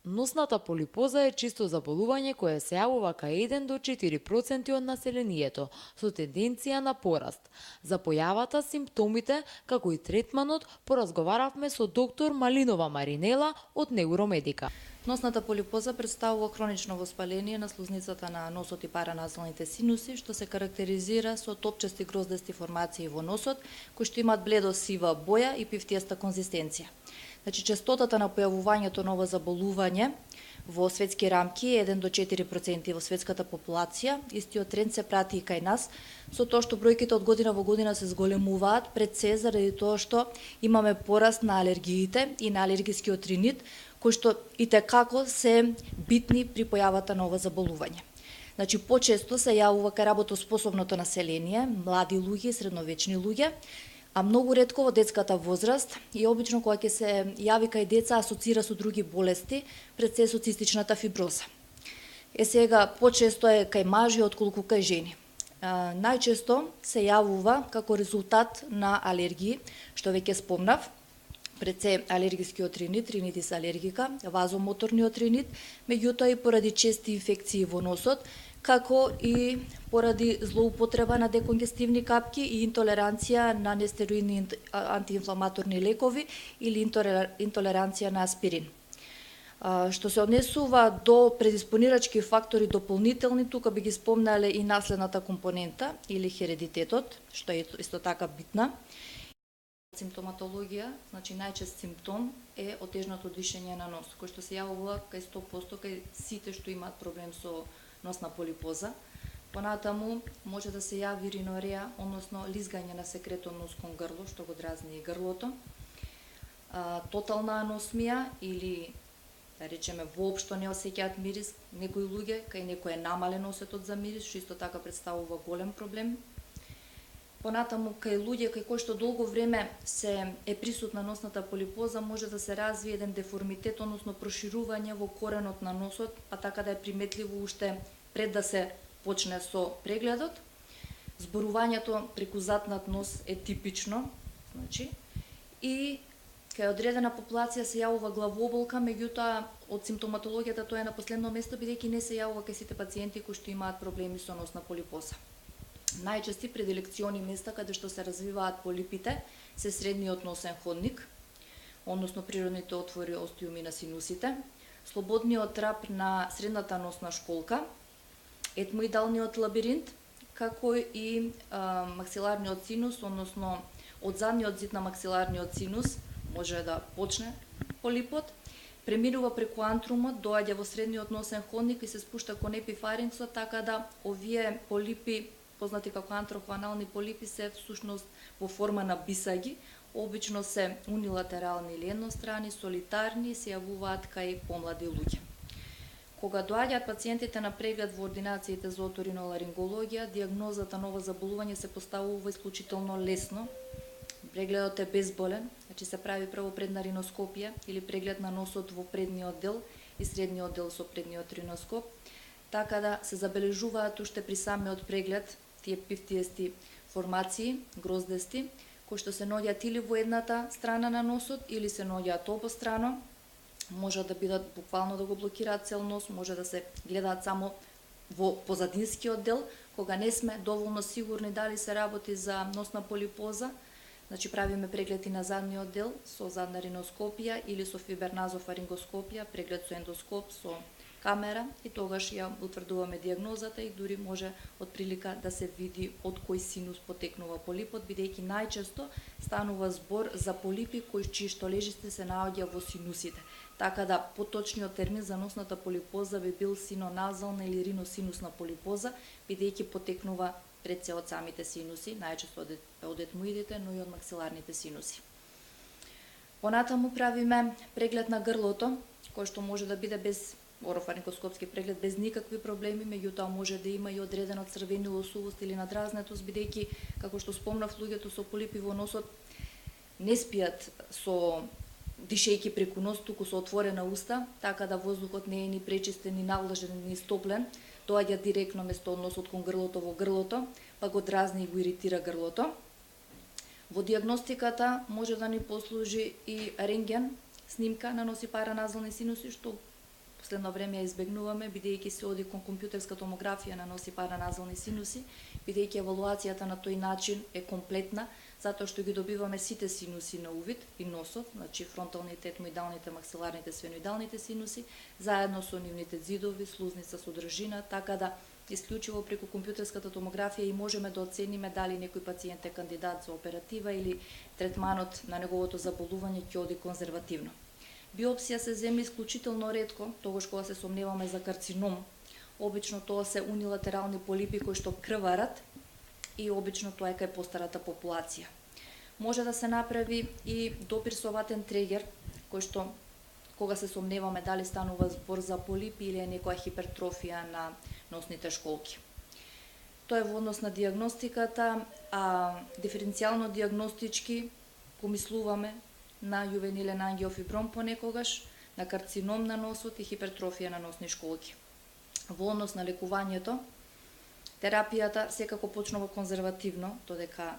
Носната полипоза е чисто заболување кое се јавува кај 1 до 4% од населението, со тенденција на пораст. За појавата, симптомите, како и третманот, поразговаравме со доктор Малинова Маринела од Невромедика. Носната полипоза представува хронично воспаление на слузницата на носот и параназалните синуси, што се карактеризира со топчести гроздести формации во носот, кои што имаат бледо-сива боја и пивтиеста конзистенција. Значи, честотата на појавувањето на ова заболување во светски рамки е 1 до 4% во светската популација. Истиот тренд се прати и кај нас, со тоа што бројките од година во година се зголемуваат, пред се заради тоа што имаме пораст на алергиите и на алергискиот ринит, кои што и текако се битни при појавата на ова заболување. Значи, почесто се јавува кај работоспособното население, млади луѓе и средновечни луѓе, а многу ретко во детската возраст и обично кога ќе се јави кај деца асоцира со други болести, пред се со цистичната фиброза. Сега почесто е кај мажи отколку кај жени. Најчесто се јавува како резултат на алергии, што веќе спомнав, пред се алергискиот ринит, ринитис алергика, вазомоторниот ринит, меѓутоа и поради чести инфекции во носот, како и поради злоупотреба на деконгестивни капки и интолеранција на нестероидни антиинфламаторни лекови или интолеранција на аспирин. Што се однесува до предиспонирачки фактори дополнителни, тука би ги спомнале и наследната компонента или хередитетот, што е исто така битна. Симптоматологија, значи најчест симптом е отежното дишење на нос, кој што се јавува кај 100% кај сите што имаат проблем со носна полипоза. Понатаму може да се јави ринореја, односно лизгање на секретон нос кон грло, што го дразни и грлото. Тотална аносмија или, да речеме, воопшто не осеќаат мирис, некои луѓе, кај некој е намален осетот за мирис, што исто така представува голем проблем. Понатаму, кај луѓе кај кои што долго време е присутна носната полипоза, може да се развие еден деформитет, односно проширување во коренот на носот, па така да е приметливо уште пред да се почне со прегледот. Зборувањето преку заднат нос е типично, значи, и кај одредена популација се јавува главоболка, меѓутоа од симптоматологијата тоа е на последно место, бидејќи не се јавува кај сите пациенти кои што имаат проблеми со носна полипоза. Најчести предилекциони места каде што се развиваат полипите се средниот носен ходник, односно природните отвори остиуми на синусите, слободниот трап на средната носна школка, етмоидалниот лабиринт, како и максиларниот синус, односно од задниот зид на максиларниот синус може да почне полипот, преминува преку антрумот, доаѓа во средниот носен ходник и се спушта кон епифаринксот, така да овие полипи, познати како антрохванални полипи, се всушност во форма на бисаги, обично се унилатерални или еднострани, солитарни и се јавуваат кај помлади луѓе. Кога доаѓаат пациентите на преглед во ординациите за оториноларингологија, дијагнозата на ова заболување се поставува исклучително лесно. Прегледот е безболен, значи се прави прво предна риноскопија или преглед на носот во предниот дел и средниот дел со предниот риноскоп, така да се забележуваат уште при самиот преглед тие пивтиести формации, гроздести, кои што се наоѓаат или во едната страна на носот или се наоѓаат обострано, може да бидат буквално да го блокираат цел нос, може да се гледаат само во позадинскиот дел, кога не сме доволно сигурни дали се работи за носна полипоза. Значи правиме преглед и на задниот дел со задна риноскопија или со фиберназофарингоскопија, преглед со ендоскоп, со камера, и тогаш ја утврдуваме дијагнозата и дури може од прилика да се види од кој синус потекнува полипот, бидејќи најчесто станува збор за полипи чии што лежисте се наоѓа во синусите. Така да поточниот термин за носната полипоза би бил синоназална или риносинусна полипоза, бидејќи потекнува пред се од самите синуси, најчесто од етмоидите, но и од максиларните синуси. Понатаму правиме преглед на грлото, кој што може да биде без орофарингоскопски преглед без никакви проблеми, меѓутоа може да има и одредена црвенилосувост или надразнетост, бидејќи, како што спомнав, луѓето со полипи во носот не спијат со дишејќи преку нос, туку со отворена уста, така да воздухот не е ни пречистен, ни навлажен, ни стоплен, доаѓа директно место од носот кон грлото во грлото, па го дразни и го иритира грлото. Во дијагностиката може да ни послужи и рентген, снимка на нос и параназални синуси, што последно време ја избегнуваме, бидејќи се оди кон компјутерска томографија на носи параназални синуси, бидејќи евалуацијата на тој начин е комплетна, затоа што ги добиваме сите синуси на увид и носот, значи фронталните, етмоидалните, максиларните, сфеноидалните синуси, заедно со нивните ѕидови, слузница, содржина, така да исклучиво преку компјутерската томографија и можеме да оцениме дали некој пациент е кандидат за оператива или третманот на неговото заболување ќе оди конзервативно. Биопсија се земе исклучително ретко, тогаш кога се сомневаме за карцином. Обично тоа се унилатерални полипи кои што крварат и обично тоа е кај постарата популација. Може да се направи и допирсоватен трегер, кој што кога се сомневаме дали станува збор за полипи или е некоја хипертрофија на носните школки. Тоа е во однос на дијагностиката, а диференцијално дијагностички помислуваме на јувенилен ангиофибром понекогаш, на карцином на носот и хипертрофија на носни школки. Во однос на лекувањето, терапијата секако почнува конзервативно, додека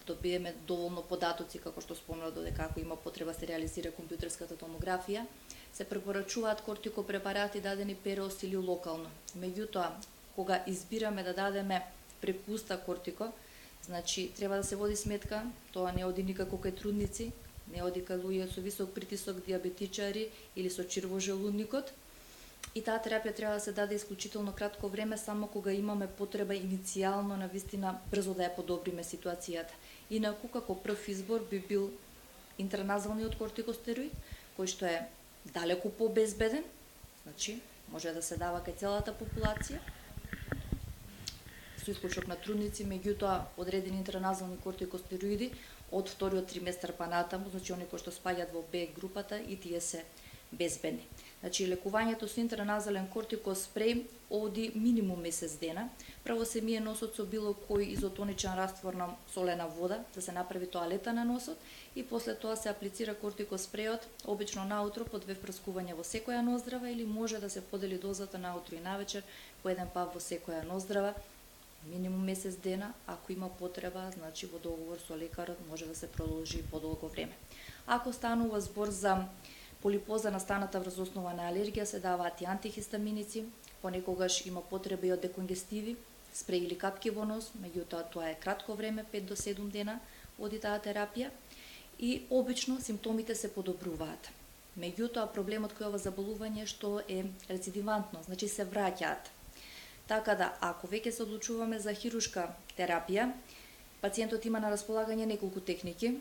добиеме доволно податоци, како што спомнав, додека ако има потреба се реализира компјутерската томографија, се препорачуваат кортикопрепарати дадени периост или локално. Меѓутоа, кога избираме да дадеме преку уста кортико, значи треба да се води сметка, тоа не оди никако кај трудници, не оди кај луѓе со висок притисок, диабетичари или со чир во желудникот. И таа терапија треба да се даде исклучително кратко време, само кога имаме потреба иницијално на вистина брзо да ја подобриме ситуацијата. Инаку, како прв избор би бил интраназалниот кортикостероид, кој што е далеку побезбеден, значи може да се дава кај целата популација, со исклучок на трудници, меѓутоа одредени интраназални кортикостероиди од вториот триместар па натаму, значи оние кои што спаѓаат во Б групата и тие се безбедни. Значи лекувањето со интраназален кортикоспреј оди минимум месец дена. Прво се мие носот со било кој изотоничен раствор на солена вода, да се направи тоалета на носот и после тоа се аплицира кортикоспрејот, обично наутро по 2 впрскувања во секоја ноздрава или може да се подели дозата наутро и навечер по 1 пат во секоја ноздрава, минимум месец дена, ако има потреба, значи во договор со лекарот може да се продолжи и подолго време. Ако станува збор за полипоза настаната врз основа на алергија, се даваат и антихистаминици, понекогаш има потреба и од деконгестиви, спреј или капки во нос, меѓутоа тоа е кратко време, 5 до 7 дена оди таа терапија и обично симптомите се подобруваат. Меѓутоа проблемот кој ова заболување што е рецидивантно, значи се враќаат. Така да, ако веќе се одлучуваме за хирушка терапија, пациентот има на располагање неколку техники.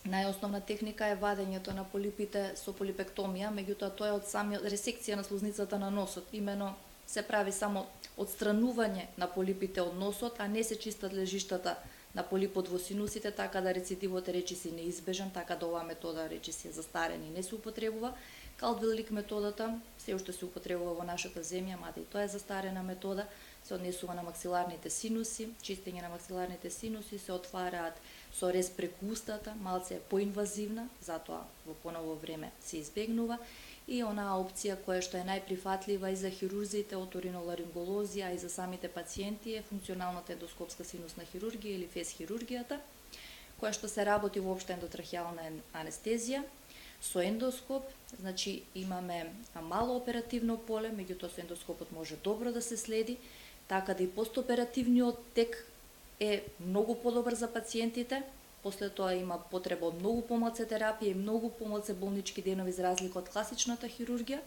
Најосновна техника е вадењето на полипите со полипектомија, меѓутоа тоа е од самиот ресекција на слузницата на носот. Имено се прави само отстранување на полипите од носот, а не се чистат лежиштата на полипот во синусите, така да рецидивот е речиси неизбежен, така да оваа метода речиси е застарена и не се употребува. Калдвелик методата се уште се употребува во нашата земја, мада и тоа е застарена метода, се однесува на максиларните синуси, чистење на максиларните синуси се отвараат со рез преку устата, малце е поинвазивна, затоа во поново време се избегнува, и онаа опција која што е најприфатлива и за хирурзите, оториноларинголози, а и за самите пациенти е функционалната ендоскопска синусна хирургија или ФЕС хирургијата, која што се работи воопшто ендотрахеална анестезија, со ендоскоп, значи имаме мало оперативно поле, меѓутоа со ендоскопот може добро да се следи, така да и постоперативниот тек е многу подобар за пациентите. После тоа има потреба од многу помалце терапија и многу помалце болнички денови за разлика од класичната хирургија,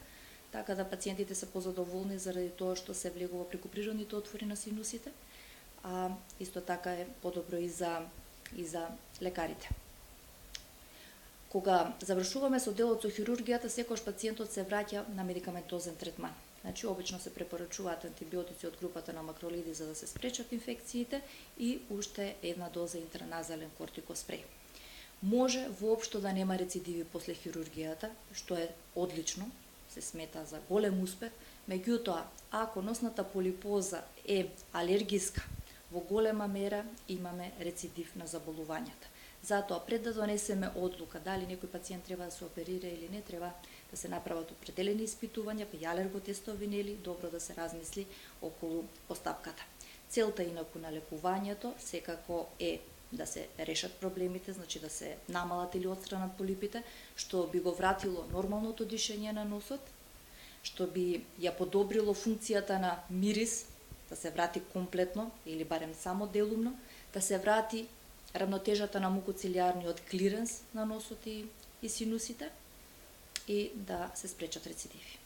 така да пациентите се позадоволни заради тоа што се влегува преку природните отвори на синусите, а исто така е подобро и за лекарите. Кога завршуваме со делот со хирургијата, секојаш пациентот се враќа на медикаментозен третман. Значи, обично се препорачуваат антибиотици од групата на макролиди за да се спречат инфекциите и уште една доза интраназален кортикоспреј. Може воопшто да нема рецидиви после хирургијата, што е одлично, се смета за голем успех, меѓутоа, ако носната полипоза е алергиска, во голема мера имаме рецидив на заболувањата. Затоа, пред да донесеме одлука дали некој пациент треба да се оперира или не, треба да се направат определени испитувања, па и алерготестови, нели, добро да се размисли околу постапката. Целта инаку на лекувањето секако е да се решат проблемите, значи да се намалат или отстранат полипите, што би го вратило нормалното дишење на носот, што би ја подобрило функцијата на мирис, да се врати комплетно или барем само делумно, да се врати равнотежата на мукоцилиарниот клиренс на носот и синусите и да се спречат рецидиви.